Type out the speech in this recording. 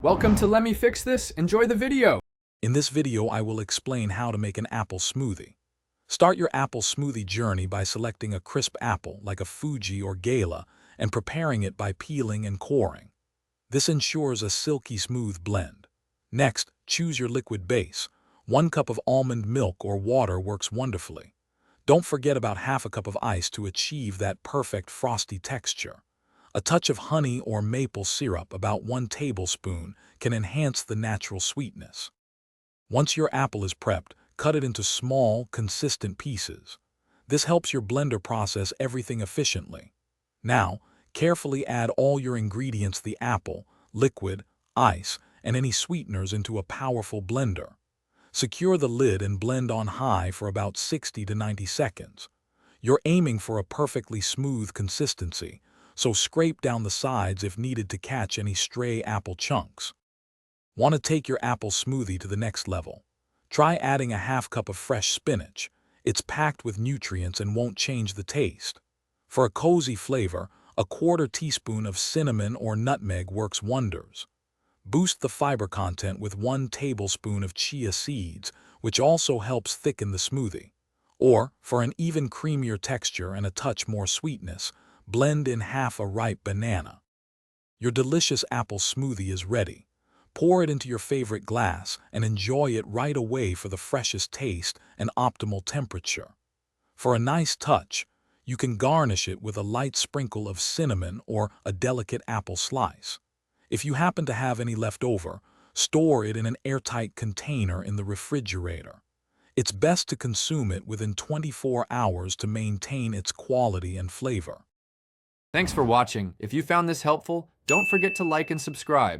Welcome to Let Me Fix This. Enjoy the video. In this video, I will explain how to make an apple smoothie. Start your apple smoothie journey by selecting a crisp apple like a Fuji or Gala and preparing it by peeling and coring. This ensures a silky smooth blend. Next, choose your liquid base. 1 cup of almond milk or water works wonderfully. Don't forget about half a cup of ice to achieve that perfect frosty texture. A touch of honey or maple syrup, about 1 tablespoon, can enhance the natural sweetness. Once your apple is prepped, cut it into small, consistent pieces. This helps your blender process everything efficiently. Now, carefully add all your ingredients: the apple, liquid, ice, and any sweeteners into a powerful blender. Secure the lid and blend on high for about 60 to 90 seconds. You're aiming for a perfectly smooth consistency, so scrape down the sides if needed to catch any stray apple chunks. Want to take your apple smoothie to the next level? Try adding a half cup of fresh spinach. It's packed with nutrients and won't change the taste. For a cozy flavor, a 1/4 teaspoon of cinnamon or nutmeg works wonders. Boost the fiber content with 1 tablespoon of chia seeds, which also helps thicken the smoothie. Or, for an even creamier texture and a touch more sweetness, blend in half a ripe banana. Your delicious apple smoothie is ready. Pour it into your favorite glass and enjoy it right away for the freshest taste and optimal temperature. For a nice touch, you can garnish it with a light sprinkle of cinnamon or a delicate apple slice. If you happen to have any left over, store it in an airtight container in the refrigerator. It's best to consume it within 24 hours to maintain its quality and flavor. Thanks for watching. If you found this helpful, don't forget to like and subscribe.